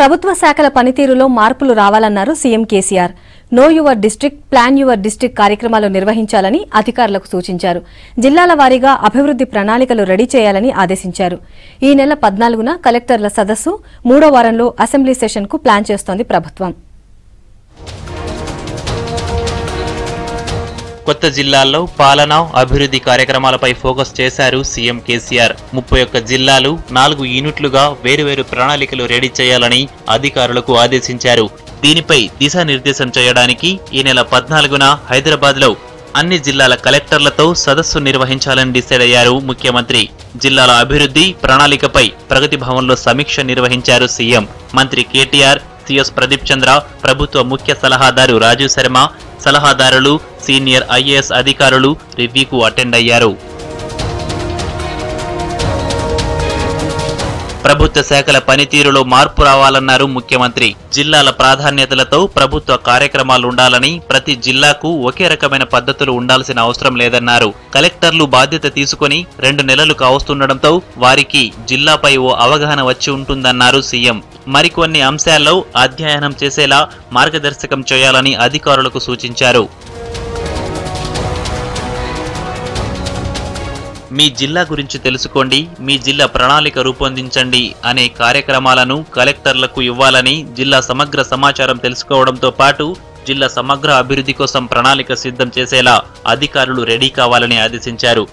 ప్రభుత్వ శాఖల పనితీరులో మార్పులు రావాలన్నారు CM KCR. Know your district, plan your district కార్యక్రమాలు నిర్వహించాలని అధికారులకు సూచించారు. జిల్లాల వారీగా అభివృద్ది ప్రణాళికలు రెడీ చేయాలని ఆదేశించారు. ఈ నెల 14న కలెక్టర్ల సదస్సు, 3వ వారంలో అసెంబ్లీ సెషన్కు ప్లాన్ చేస్తోంది ప్రభుత్వం. కొత్త జిల్లాల్లో పాలన, అభివృద్ధి కార్యక్రమాలపై ఫోకస్ చేశారు సీఎం కేసీఆర్. 31 జిల్లాలు 4 యూనిట్లుగా వేరువేరు ప్రణాళికలు రెడీ చేయాలని అధికారులకు ఆదేశించారు. దీనిపై దిశానిర్దేశం చేయడానికి ఈ నెల 14న హైదరాబాద్లో అన్ని జిల్లాల కలెక్టర్లతో సదస్సు నిర్వహించాలని డిసైడ్ అయ్యారు ముఖ్యమంత్రి. జిల్లాల అభివృద్ధి ప్రణాళికపై ప్రగతి భవన్లో సమీక్ష నిర్వహించారు సీఎం. మంత్రి కేటీఆర్, సిఎస్ ప్రదీప్ చంద్ర, ప్రభుత్వ ముఖ్య సలహాదారు రాజీవ్ శర్మ, సలహాదారులు, సీనియర్ ఐఏఎస్ అధికారులు రివ్యూకు అటెండ్ అయ్యారు. ప్రభుత్వ శాఖల పనితీరులో మార్పు రావాలన్నారు ముఖ్యమంత్రి. జిల్లాల ప్రాధాన్యతలతో ప్రభుత్వ కార్యక్రమాలు ఉండాలని, ప్రతి జిల్లాకు ఒకే రకమైన పద్ధతులు ఉండాల్సిన అవసరం లేదన్నారు. కలెక్టర్లు బాధ్యత తీసుకుని 2 నెలలు కావస్తుండటంతో వారికి జిల్లాపై ఓ అవగాహన వచ్చి ఉంటుందన్నారు సీఎం. మరికొన్ని అంశాల్లో అధ్యయనం చేసేలా మార్గదర్శకం చేయాలని అధికారులకు సూచించారు. మీ జిల్లా గురించి తెలుసుకోండి, మీ జిల్లా ప్రణాళిక రూపొందించండి అనే కార్యక్రమాలను కలెక్టర్లకు ఇవ్వాలని, జిల్లా సమగ్ర సమాచారం తెలుసుకోవడంతో పాటు జిల్లా సమగ్ర అభివృద్ధి కోసం ప్రణాళిక సిద్ధం చేసేలా అధికారులు రెడీ కావాలని ఆదేశించారు.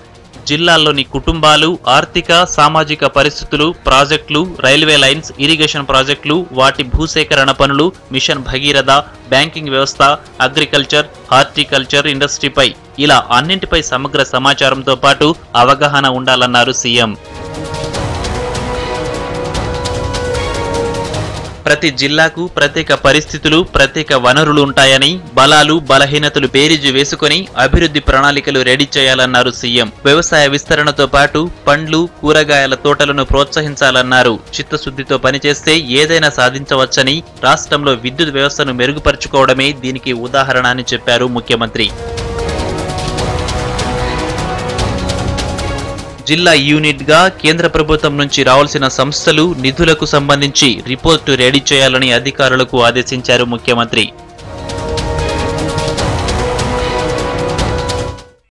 జిల్లాల్లోని కుటుంబాలు, ఆర్థిక సామాజిక పరిస్థితులు, ప్రాజెక్టులు, రైల్వే లైన్స్, ఇరిగేషన్ ప్రాజెక్టులు, వాటి భూసేకరణ పనులు, మిషన్ భగీరథ, బ్యాంకింగ్ వ్యవస్థ, అగ్రికల్చర్, హార్టికల్చర్, ఇండస్ట్రీపై ఇలా అన్నింటిపై సమగ్ర సమాచారంతో పాటు అవగాహన ఉండాలన్నారు సీఎం. ప్రతి జిల్లాకు ప్రత్యేక పరిస్థితులు, ప్రత్యేక వనరులు ఉంటాయని, బలాలు బలహీనతలు బేరీజు వేసుకుని అభివృద్ధి ప్రణాళికలు రెడీ చేయాలన్నారు సీఎం. వ్యవసాయ విస్తరణతో పాటు పండ్లు, కూరగాయల తోటలను ప్రోత్సహించాలన్నారు. చిత్తశుద్ధితో పనిచేస్తే ఏదైనా సాధించవచ్చని, రాష్ట్రంలో విద్యుత్ వ్యవస్థను మెరుగుపరుచుకోవడమే దీనికి ఉదాహరణ అని చెప్పారు ముఖ్యమంత్రి. జిల్లా యూనిట్ గా కేంద్ర ప్రభుత్వం నుంచి రావాల్సిన సంస్థలు, నిధులకు సంబంధించి రిపోర్టు రెడీ చేయాలని అధికారులకు ఆదేశించారు ముఖ్యమంత్రి.